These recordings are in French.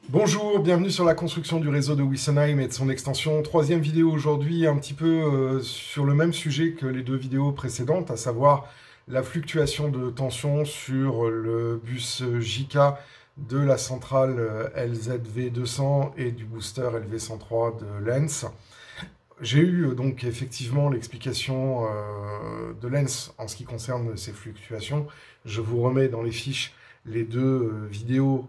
Bonjour, bienvenue sur la construction du réseau de Wessenheim et de son extension. Troisième vidéo aujourd'hui, un petit peu sur le même sujet que les deux vidéos précédentes, à savoir la fluctuation de tension sur le bus JK de la centrale LZV200 et du booster LV103 de Lens. J'ai eu donc effectivement l'explication de Lens en ce qui concerne ces fluctuations. Je vous remets dans les fiches les deux vidéos,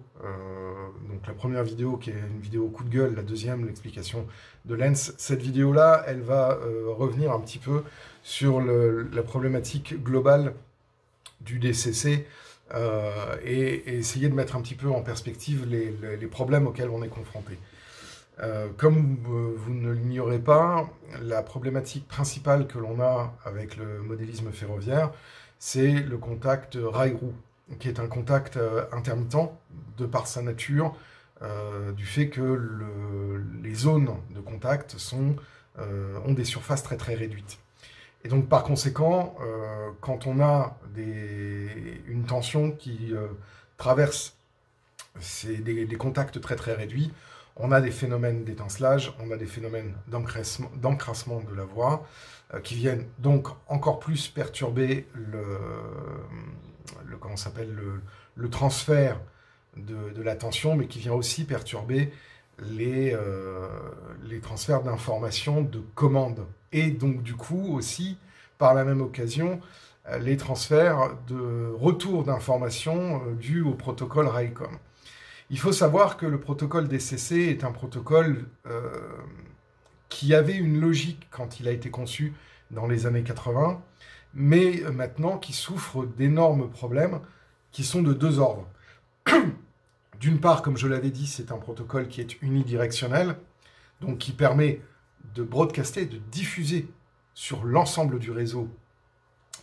donc la première vidéo qui est une vidéo coup de gueule, la deuxième l'explication de Lens. Cette vidéo-là, elle va revenir un petit peu sur la problématique globale du DCC et essayer de mettre un petit peu en perspective les problèmes auxquels on est confronté. Comme vous ne l'ignorez pas, la problématique principale que l'on a avec le modélisme ferroviaire, c'est le contact rail-roue, qui est un contact intermittent de par sa nature, du fait que les zones de contact ont des surfaces très très réduites. Et donc par conséquent, quand on a une tension qui traverse des contacts très très réduits, on a des phénomènes d'étincelage, on a des phénomènes d'encrassement de la voie, qui viennent donc encore plus perturber le transfert de la tension, mais qui vient aussi perturber les transferts d'informations de commande. Et donc du coup aussi, par la même occasion, les transferts de retour d'informations dus au protocole RAICOM. Il faut savoir que le protocole DCC est un protocole qui avait une logique quand il a été conçu dans les années 80, mais maintenant qui souffre d'énormes problèmes qui sont de deux ordres. D'une part, comme je l'avais dit, c'est un protocole qui est unidirectionnel, donc qui permet de broadcaster, de diffuser sur l'ensemble du réseau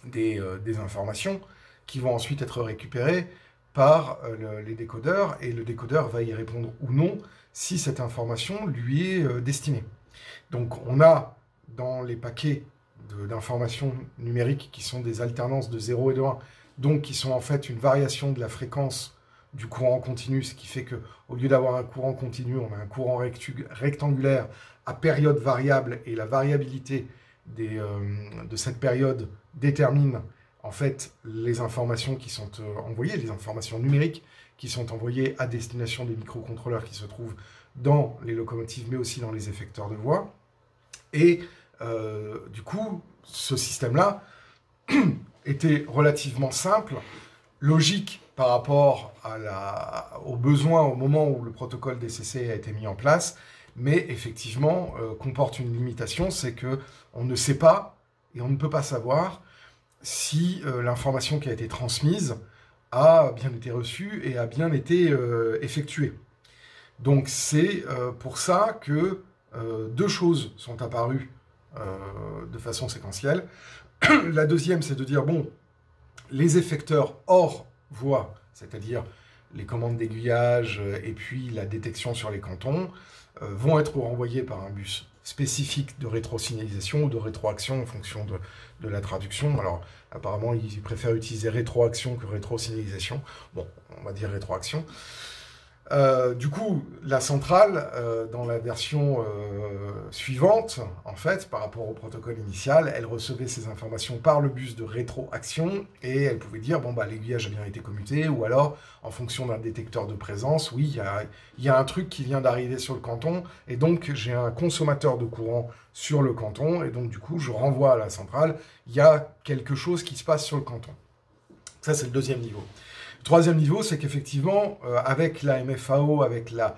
des informations qui vont ensuite être récupérées par les décodeurs, et le décodeur va y répondre ou non si cette information lui est destinée. Donc on a dans les paquets d'informations numériques qui sont des alternances de 0 et de 1, donc qui sont en fait une variation de la fréquence du courant continu, ce qui fait qu'au lieu d'avoir un courant continu, on a un courant rectangulaire à période variable, et la variabilité de cette période détermine en fait les informations qui sont envoyées, les informations numériques qui sont envoyées à destination des microcontrôleurs qui se trouvent dans les locomotives, mais aussi dans les effecteurs de voie. Et du coup, ce système-là était relativement simple, logique par rapport aux besoins au moment où le protocole DCC a été mis en place, mais effectivement comporte une limitation, c'est qu'on ne sait pas et on ne peut pas savoir si l'information qui a été transmise a bien été reçue et a bien été effectuée. Donc c'est pour ça que deux choses sont apparues de façon séquentielle. La deuxième, c'est de dire, bon, les effecteurs hors voie, c'est-à-dire les commandes d'aiguillage et puis la détection sur les cantons, vont être renvoyés par un bus spécifique de rétrosignalisation ou de rétroaction en fonction de la traduction. Alors, apparemment, ils préfèrent utiliser rétroaction que rétrosignalisation. Bon, on va dire rétroaction. Du coup, la centrale, dans la version suivante, en fait, par rapport au protocole initial, elle recevait ces informations par le bus de rétroaction et elle pouvait dire, bon, bah, l'aiguillage a bien été commuté, ou alors, en fonction d'un détecteur de présence, oui, il y a un truc qui vient d'arriver sur le canton, et donc j'ai un consommateur de courant sur le canton, et donc du coup, je renvoie à la centrale, il y a quelque chose qui se passe sur le canton. Ça, c'est le deuxième niveau. Le troisième niveau, c'est qu'effectivement, avec la MFAO, avec la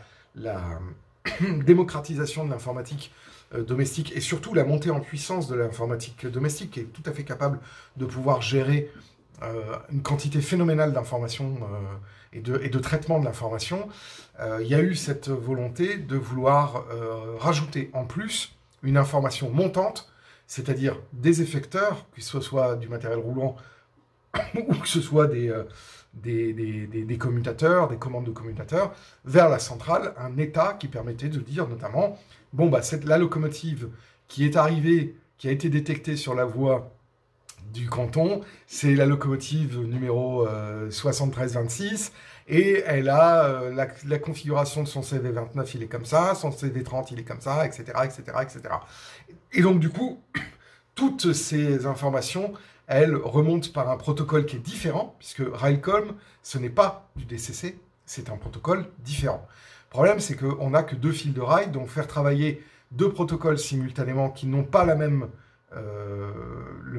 démocratisation de l'informatique domestique, et surtout la montée en puissance de l'informatique domestique, qui est tout à fait capable de pouvoir gérer une quantité phénoménale d'informations et de traitement de l'information, il y a eu cette volonté de vouloir rajouter en plus une information montante, c'est-à-dire des effecteurs, que ce soit du matériel roulant ou que ce soit des commutateurs, des commandes de commutateurs, vers la centrale, un état qui permettait de dire notamment, bon, bah, c'est la locomotive qui est arrivée qui a été détectée sur la voie du canton, c'est la locomotive numéro 7326, et elle a la configuration de son CV29, il est comme ça, son CV30, il est comme ça, etc., etc., etc. Et donc, du coup, toutes ces informations, elles remontent par un protocole qui est différent, puisque Railcom, ce n'est pas du DCC, c'est un protocole différent. Le problème, c'est qu'on n'a que 2 fils de rail, donc faire travailler 2 protocoles simultanément qui n'ont pas le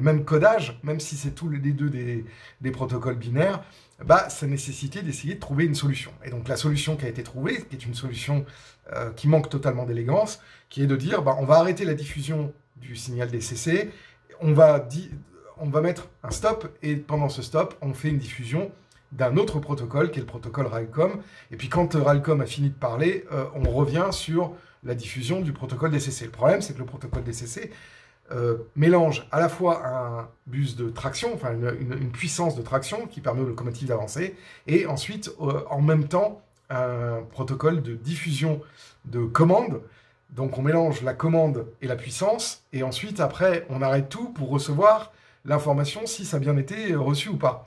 même codage, même si c'est tous les deux des protocoles binaires, bah, ça nécessitait d'essayer de trouver une solution. Et donc la solution qui a été trouvée, qui est une solution qui manque totalement d'élégance, qui est de dire, bah, on va arrêter la diffusion du signal DCC, on va mettre un stop, et pendant ce stop, on fait une diffusion d'un autre protocole, qui est le protocole Railcom. Et puis quand Railcom a fini de parler, on revient sur la diffusion du protocole DCC. Le problème, c'est que le protocole DCC mélange à la fois un bus de traction, enfin une puissance de traction qui permet aux locomotives d'avancer, et ensuite, en même temps, un protocole de diffusion de commande. Donc on mélange la commande et la puissance, et ensuite, après, on arrête tout pour recevoir l'information si ça a bien été reçu ou pas.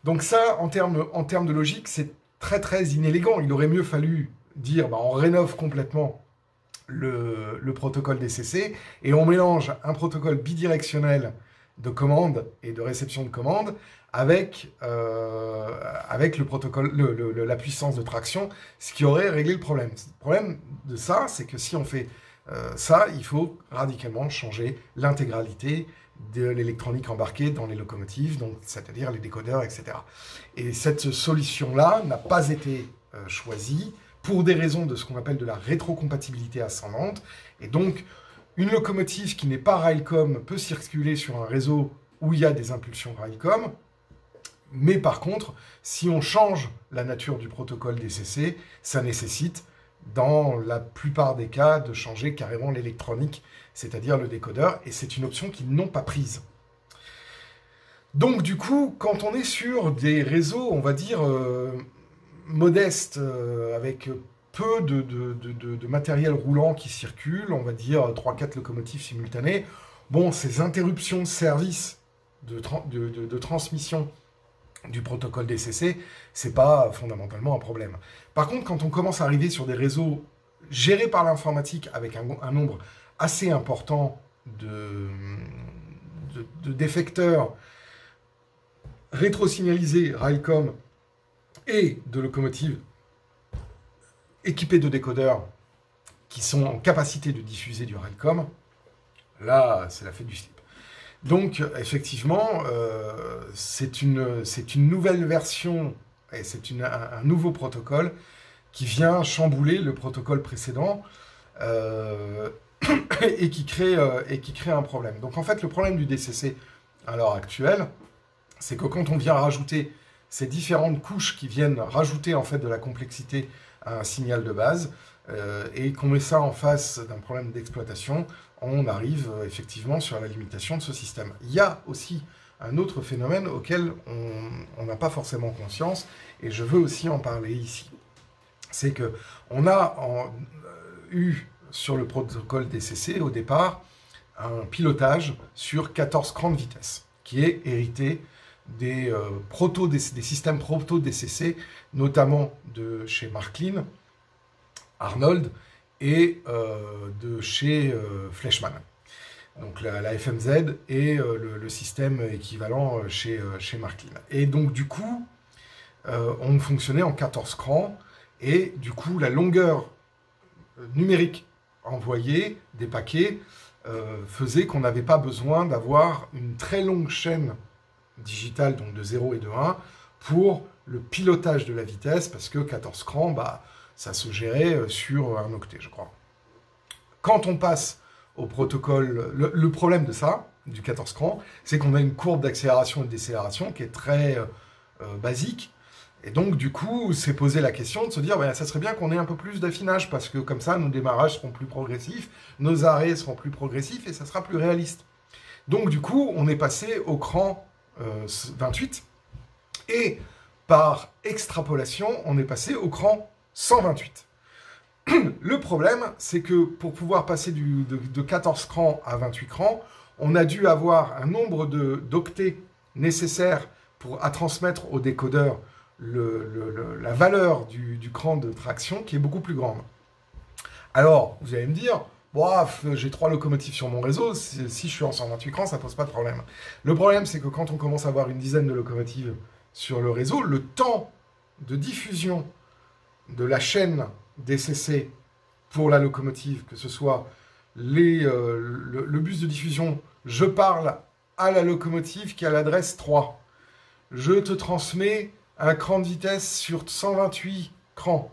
Donc ça, en termes de logique, c'est très très inélégant. Il aurait mieux fallu dire, bah, on rénove complètement le protocole DCC, et on mélange un protocole bidirectionnel de commande et de réception de commande avec le protocole, la puissance de traction, ce qui aurait réglé le problème. Le problème de ça, c'est que si on fait ça, il faut radicalement changer l'intégralité de l'électronique embarquée dans les locomotives, donc c'est-à-dire les décodeurs, etc. Et cette solution-là n'a pas été choisie pour des raisons de ce qu'on appelle de la rétrocompatibilité ascendante. Et donc, une locomotive qui n'est pas Railcom peut circuler sur un réseau où il y a des impulsions Railcom, mais par contre, si on change la nature du protocole DCC, ça nécessite, dans la plupart des cas, de changer carrément l'électronique, c'est-à-dire le décodeur, et c'est une option qu'ils n'ont pas prise. Donc du coup, quand on est sur des réseaux, on va dire, modestes, avec peu de matériel roulant qui circule, on va dire 3-4 locomotives simultanées, bon, ces interruptions de service de transmission du protocole DCC, c'est pas fondamentalement un problème. Par contre, quand on commence à arriver sur des réseaux gérés par l'informatique avec un nombre assez important de défecteurs rétrosignalisés Railcom et de locomotives équipées de décodeurs qui sont en capacité de diffuser du Railcom, là, c'est la fête du slip. Donc, effectivement, c'est une nouvelle version, et c'est un nouveau protocole qui vient chambouler le protocole précédent et qui crée un problème. Donc, en fait, le problème du DCC à l'heure actuelle, c'est que quand on vient rajouter ces différentes couches qui viennent rajouter en fait de la complexité à un signal de base, et qu'on met ça en face d'un problème d'exploitation, on arrive effectivement sur la limitation de ce système. Il y a aussi un autre phénomène auquel on n'a pas forcément conscience, et je veux aussi en parler ici. C'est qu'on a eu sur le protocole DCC au départ un pilotage sur 14 crans de vitesse, qui est hérité des systèmes proto-DCC, notamment de chez Marklin, Arnold, et de chez Fleischmann. Donc la FMZ et le système équivalent chez Marklin. Et donc du coup, on fonctionnait en 14 crans, et du coup la longueur numérique envoyée des paquets faisait qu'on n'avait pas besoin d'avoir une très longue chaîne digitale, donc de 0 et de 1, pour le pilotage de la vitesse, parce que 14 crans, bah, ça se gérait sur un octet, je crois. Quand on passe au protocole, le problème de ça, du 14 crans, c'est qu'on a une courbe d'accélération et de décélération qui est très basique, et donc du coup, c'est posé la question de se dire, bah, ça serait bien qu'on ait un peu plus d'affinage, parce que comme ça, nos démarrages seront plus progressifs, nos arrêts seront plus progressifs, et ça sera plus réaliste. Donc du coup, on est passé au cran 28, et par extrapolation, on est passé au cran 128. Le problème, c'est que pour pouvoir passer de 14 crans à 28 crans, on a dû avoir un nombre d'octets nécessaires à transmettre au décodeur la valeur du cran de traction qui est beaucoup plus grande. Alors, vous allez me dire, j'ai 3 locomotives sur mon réseau, si je suis en 128 crans, ça ne pose pas de problème. Le problème, c'est que quand on commence à avoir une dizaine de locomotives sur le réseau, le temps de diffusion de la chaîne DCC pour la locomotive, que ce soit le bus de diffusion, je parle à la locomotive qui a l'adresse 3. Je te transmets un cran de vitesse sur 128 crans.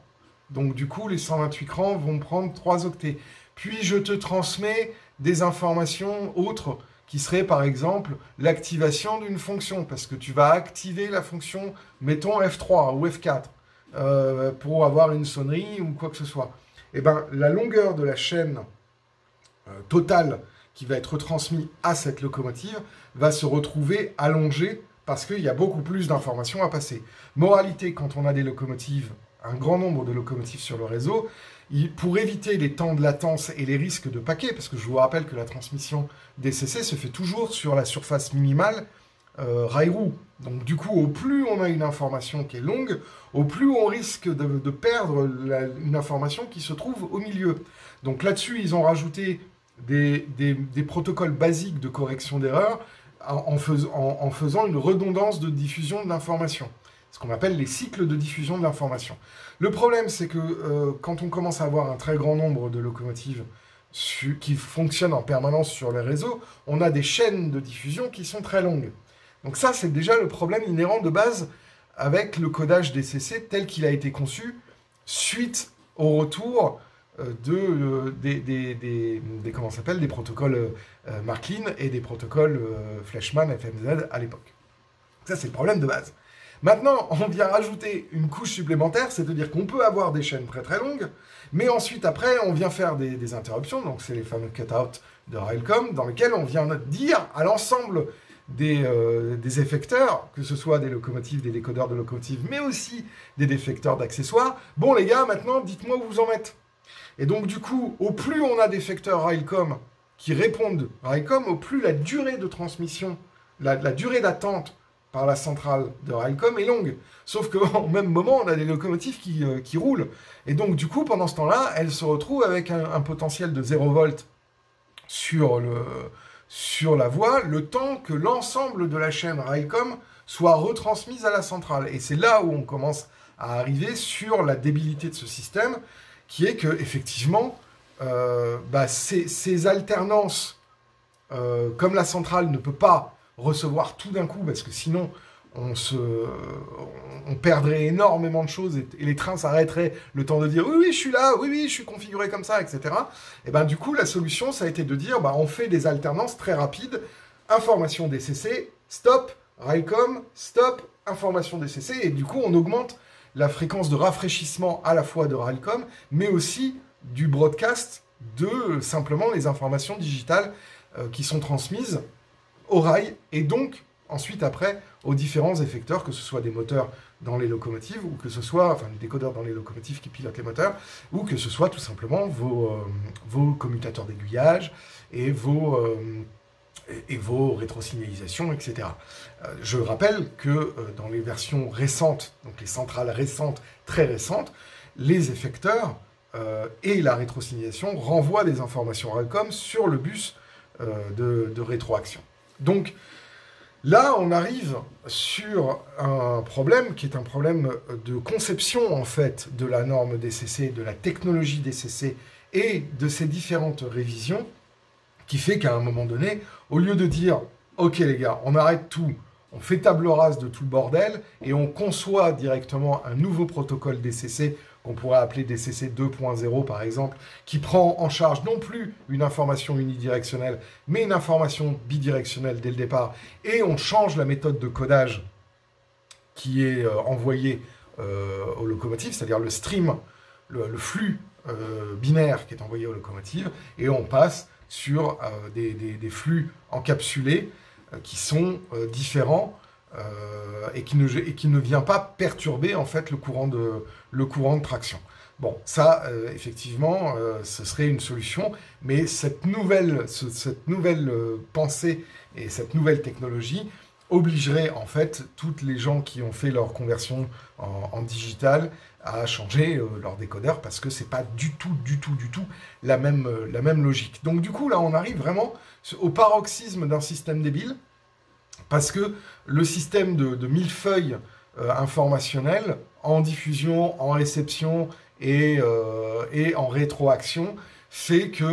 Donc du coup, les 128 crans vont prendre 3 octets. Puis je te transmets des informations autres, qui seraient par exemple l'activation d'une fonction, parce que tu vas activer la fonction, mettons F3 ou F4, pour avoir une sonnerie ou quoi que ce soit. Et bien, la longueur de la chaîne totale qui va être retransmise à cette locomotive va se retrouver allongée parce qu'il y a beaucoup plus d'informations à passer. Moralité, quand on a des locomotives, un grand nombre de locomotives sur le réseau, pour éviter les temps de latence et les risques de paquets, parce que je vous rappelle que la transmission DCC se fait toujours sur la surface minimale rail-roue. Donc du coup, au plus on a une information qui est longue, au plus on risque de perdre une information qui se trouve au milieu. Donc là-dessus, ils ont rajouté des protocoles basiques de correction d'erreurs en faisant une redondance de diffusion de l'information. Ce qu'on appelle les cycles de diffusion de l'information. Le problème, c'est que quand on commence à avoir un très grand nombre de locomotives qui fonctionnent en permanence sur les réseaux, on a des chaînes de diffusion qui sont très longues. Donc ça, c'est déjà le problème inhérent de base avec le codage DCC tel qu'il a été conçu suite au retour des protocoles Marklin et des protocoles Fleischmann FMZ à l'époque. Ça, c'est le problème de base. Maintenant, on vient rajouter une couche supplémentaire, c'est-à-dire qu'on peut avoir des chaînes très très longues, mais ensuite, après, on vient faire des interruptions, donc c'est les fameux cut-out de Railcom, dans lesquels on vient dire à l'ensemble des effecteurs, que ce soit des locomotives, des décodeurs de locomotives, mais aussi des défecteurs d'accessoires, bon les gars, maintenant, dites-moi où vous en êtes. Et donc, du coup, au plus on a d'effecteurs Railcom qui répondent Railcom, au plus la durée de transmission, la durée d'attente par la centrale de Railcom est longue. Sauf qu'au même moment, on a des locomotives qui roulent. Et donc, du coup, pendant ce temps-là, elles se retrouvent avec un potentiel de 0 volt sur la voie, le temps que l'ensemble de la chaîne Railcom soit retransmise à la centrale. Et c'est là où on commence à arriver sur la débilité de ce système, qui est que, effectivement, ces alternances, comme la centrale ne peut pas recevoir tout d'un coup, parce que sinon on perdrait énormément de choses et les trains s'arrêteraient le temps de dire oui, je suis là, oui, je suis configuré comme ça, etc. Et ben du coup, la solution, ça a été de dire on fait des alternances très rapides, information DCC, stop, Railcom, stop, information DCC, et du coup, on augmente la fréquence de rafraîchissement à la fois de Railcom, mais aussi du broadcast de simplement les informations digitales qui sont transmises au rail, et donc, ensuite, après, aux différents effecteurs, que ce soit des moteurs dans les locomotives, ou que ce soit, des décodeurs dans les locomotives qui pilotent les moteurs, ou que ce soit tout simplement vos commutateurs d'aiguillage et vos rétrosignalisations, etc. Je rappelle que dans les versions récentes, donc les centrales récentes, très récentes, les effecteurs et la rétrosignalisation renvoient des informations Railcom sur le bus de rétroaction. Donc, là, on arrive sur un problème qui est un problème de conception, en fait, de la norme DCC, de la technologie DCC et de ces différentes révisions, qui fait qu'à un moment donné, au lieu de dire « Ok les gars, on arrête tout, on fait table rase de tout le bordel et on conçoit directement un nouveau protocole DCC qu'on pourrait appeler DCC 2.0 par exemple, qui prend en charge non plus une information unidirectionnelle, mais une information bidirectionnelle dès le départ, et on change la méthode de codage qui est envoyée aux locomotives, c'est-à-dire le stream, le flux binaire qui est envoyé aux locomotives, et on passe sur des flux encapsulés qui sont différents et qui ne vient pas perturber en fait le courant de traction. Bon, ça, effectivement, ce serait une solution, mais cette nouvelle pensée et cette nouvelle technologie obligerait en fait toutes les gens qui ont fait leur conversion en digital à changer leur décodeur parce que c'est pas du tout la même logique. Donc du coup, là, on arrive vraiment au paroxysme d'un système débile parce que le système de millefeuille informationnel en diffusion, en réception et en rétroaction fait que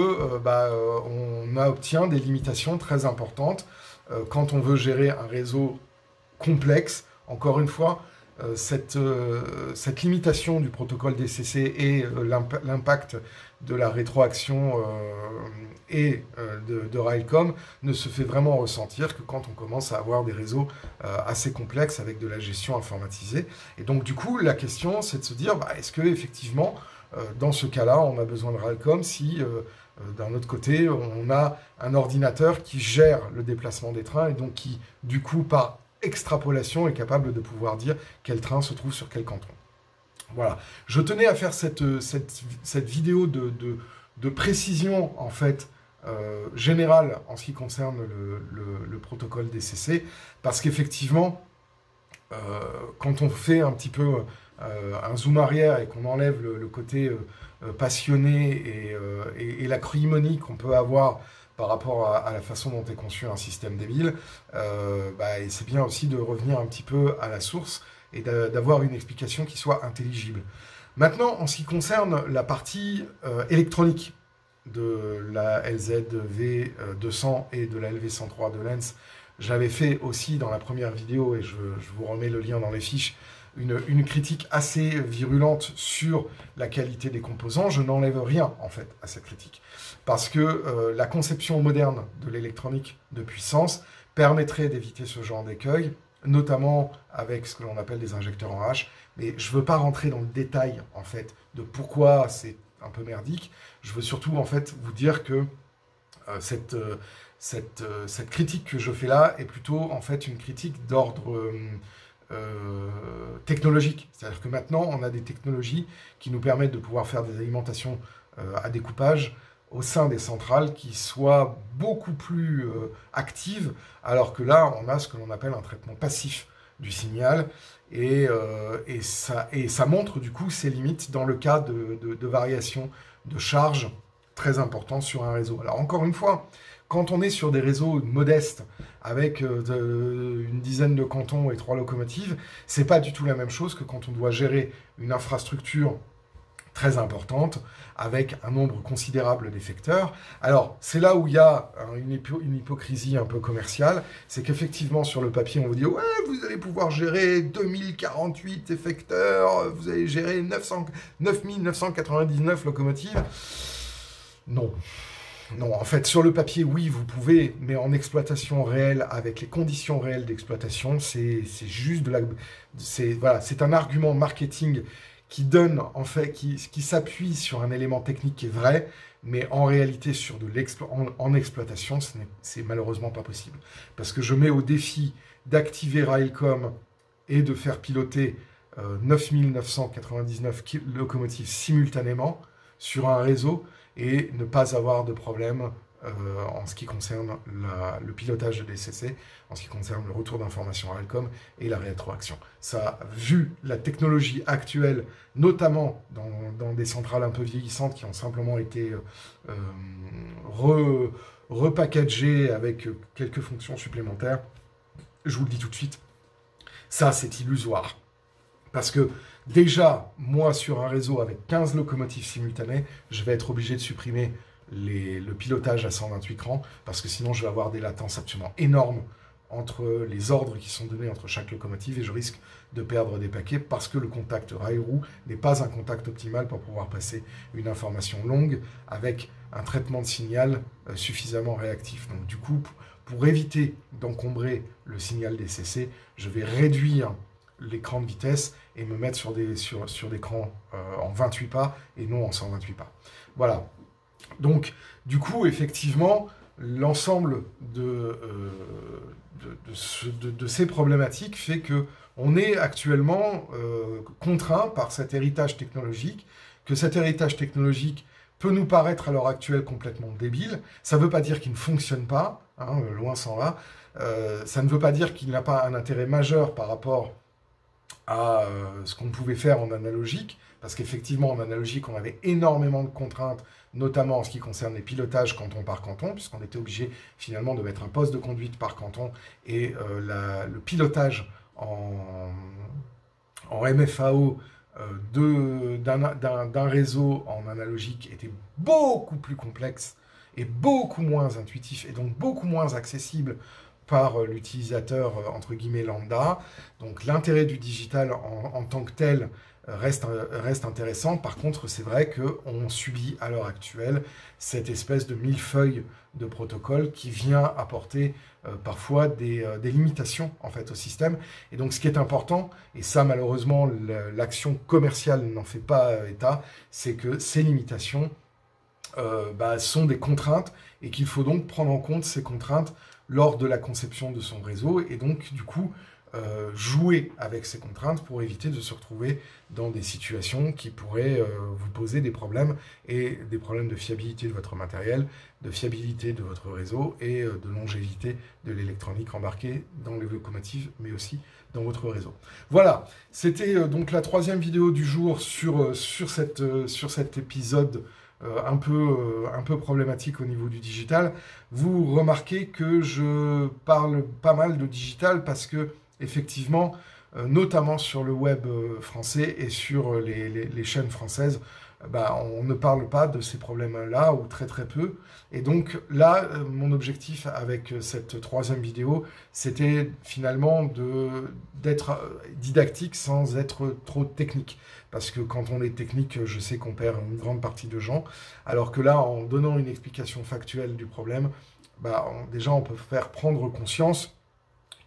on obtient des limitations très importantes quand on veut gérer un réseau complexe. Encore une fois, cette limitation du protocole DCC et l'impact de la rétroaction de Railcom ne se fait vraiment ressentir que quand on commence à avoir des réseaux assez complexes avec de la gestion informatisée. Et donc du coup, la question c'est de se dire, est-ce que effectivement, dans ce cas-là, on a besoin de Railcom si d'un autre côté, on a un ordinateur qui gère le déplacement des trains et donc qui, du coup, par extrapolation, est capable de pouvoir dire quel train se trouve sur quel canton. Voilà. Je tenais à faire cette vidéo de précision, en fait, générale en ce qui concerne le protocole DCC, parce qu'effectivement, quand on fait un petit peu un zoom arrière et qu'on enlève le côté passionné et la l'acroïmonie qu'on peut avoir par rapport à la façon dont est conçu un système débile, et c'est bien aussi de revenir un petit peu à la source et d'avoir une explication qui soit intelligible. Maintenant, en ce qui concerne la partie électronique de la LZV200 et de la LV103 de Lens, j'avais fait aussi dans la première vidéo, et je vous remets le lien dans les fiches, une critique assez virulente sur la qualité des composants. Je n'enlève rien, en fait, à cette critique. Parce que la conception moderne de l'électronique de puissance permettrait d'éviter ce genre d'écueil, notamment avec ce que l'on appelle des injecteurs en H. Mais je ne veux pas rentrer dans le détail, en fait, de pourquoi c'est un peu merdique. Je veux surtout, en fait, vous dire que cette critique que je fais là est plutôt, en fait, une critique d'ordre technologique. C'est-à-dire que maintenant, on a des technologies qui nous permettent de pouvoir faire des alimentations à découpage au sein des centrales qui soient beaucoup plus actives, alors que là, on a ce que l'on appelle un traitement passif du signal, et ça montre du coup ses limites dans le cas de variations de charge très importantes sur un réseau. Alors encore une fois, quand on est sur des réseaux modestes avec une dizaine de cantons et 3 locomotives, c'est pas du tout la même chose que quand on doit gérer une infrastructure très importante avec un nombre considérable d'effecteurs. Alors, c'est là où il y a une hypocrisie un peu commerciale, c'est qu'effectivement, sur le papier, on vous dit « Ouais, vous allez pouvoir gérer 2048 effecteurs, vous allez gérer 9999 locomotives. » Non. Non, en fait, sur le papier, oui, vous pouvez, mais en exploitation réelle, avec les conditions réelles d'exploitation, c'est juste de la... Voilà, c'est un argument marketing qui donne, en fait, qui s'appuie sur un élément technique qui est vrai, mais en réalité, en exploitation, c'est malheureusement pas possible. Parce que je mets au défi d'activer Railcom et de faire piloter 9999 locomotives simultanément sur un réseau, et ne pas avoir de problème en ce qui concerne le pilotage de DCC, en ce qui concerne le retour d'informations à Railcom et la rétroaction. Ça, vu la technologie actuelle, notamment dans des centrales un peu vieillissantes qui ont simplement été repackagées avec quelques fonctions supplémentaires, je vous le dis tout de suite, ça c'est illusoire. Parce que déjà, moi, sur un réseau avec 15 locomotives simultanées, je vais être obligé de supprimer le pilotage à 128 crans, parce que sinon, je vais avoir des latences absolument énormes entre les ordres qui sont donnés entre chaque locomotive, et je risque de perdre des paquets, parce que le contact rail-roue n'est pas un contact optimal pour pouvoir passer une information longue avec un traitement de signal suffisamment réactif. Donc du coup, pour éviter d'encombrer le signal DCC, je vais réduire l'écran de vitesse et me mettre sur des crans en 28 pas et non en 128 pas. Voilà. Donc, du coup, effectivement, l'ensemble de ces problématiques fait que on est actuellement contraint par cet héritage technologique que cet héritage technologique peut nous paraître à l'heure actuelle complètement débile. Ça ne veut pas dire qu'il ne fonctionne pas, hein, loin s'en va. Ça ne veut pas dire qu'il n'a pas un intérêt majeur par rapport à ce qu'on pouvait faire en analogique, parce qu'effectivement, en analogique, on avait énormément de contraintes, notamment en ce qui concerne les pilotages canton-par-canton, puisqu'on était obligé finalement de mettre un poste de conduite par canton, et le pilotage en MFAO d'un réseau en analogique était beaucoup plus complexe et beaucoup moins intuitif, et donc beaucoup moins accessible par l'utilisateur, entre guillemets, lambda. Donc l'intérêt du digital en tant que tel reste intéressant. Par contre, c'est vrai qu'on subit à l'heure actuelle cette espèce de millefeuille de protocole qui vient apporter parfois des limitations en fait, au système. Et donc ce qui est important, et ça malheureusement l'action commerciale n'en fait pas état, c'est que ces limitations sont des contraintes et qu'il faut donc prendre en compte ces contraintes lors de la conception de son réseau et donc du coup jouer avec ces contraintes pour éviter de se retrouver dans des situations qui pourraient vous poser des problèmes et des problèmes de fiabilité de votre matériel, de fiabilité de votre réseau et de longévité de l'électronique embarquée dans les locomotives mais aussi dans votre réseau. Voilà, c'était donc la 3e vidéo du jour sur cet épisode un peu problématique au niveau du digital. Vous remarquez que je parle pas mal de digital parce que, effectivement, notamment sur le web français et sur les chaînes françaises, on ne parle pas de ces problèmes-là, ou très très peu. Et donc là, mon objectif avec cette 3e vidéo, c'était finalement d'être didactique sans être trop technique. Parce que quand on est technique, je sais qu'on perd une grande partie de gens. Alors que là, en donnant une explication factuelle du problème, déjà on peut faire prendre conscience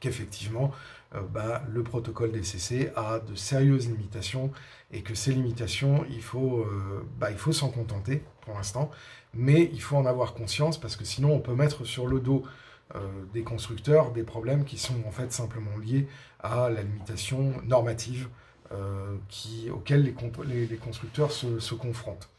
qu'effectivement, le protocole DCC a de sérieuses limitations et que ces limitations, il faut s'en contenter pour l'instant, mais il faut en avoir conscience parce que sinon on peut mettre sur le dos des constructeurs des problèmes qui sont en fait simplement liés à la limitation normative auxquelles les constructeurs se confrontent.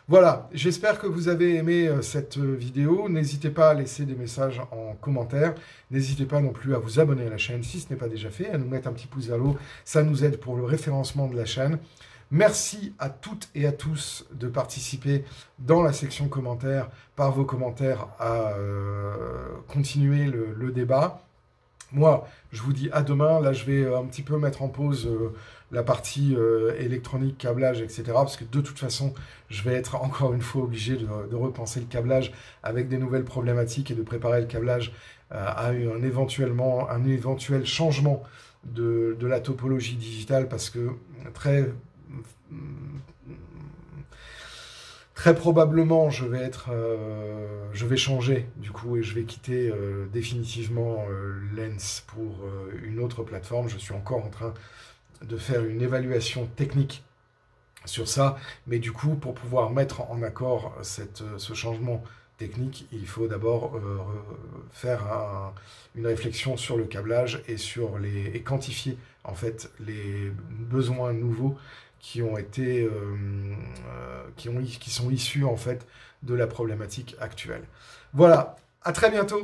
Voilà, j'espère que vous avez aimé cette vidéo. N'hésitez pas à laisser des messages en commentaire. N'hésitez pas non plus à vous abonner à la chaîne si ce n'est pas déjà fait, à nous mettre un petit pouce vers le haut. Ça nous aide pour le référencement de la chaîne. Merci à toutes et à tous de participer dans la section commentaires, par vos commentaires, à continuer le débat. Moi, je vous dis à demain. Là, je vais un petit peu mettre en pause la partie électronique, câblage, etc. Parce que de toute façon, je vais être encore une fois obligé de repenser le câblage avec des nouvelles problématiques et de préparer le câblage à un éventuel changement de la topologie digitale parce que très probablement, je vais changer du coup et je vais quitter définitivement Lens pour une autre plateforme. Je suis encore en train de faire une évaluation technique sur ça, mais du coup, pour pouvoir mettre en accord ce changement technique, il faut d'abord faire une réflexion sur le câblage et et quantifier en fait les besoins nouveaux qui sont issus en fait de la problématique actuelle. Voilà, à très bientôt.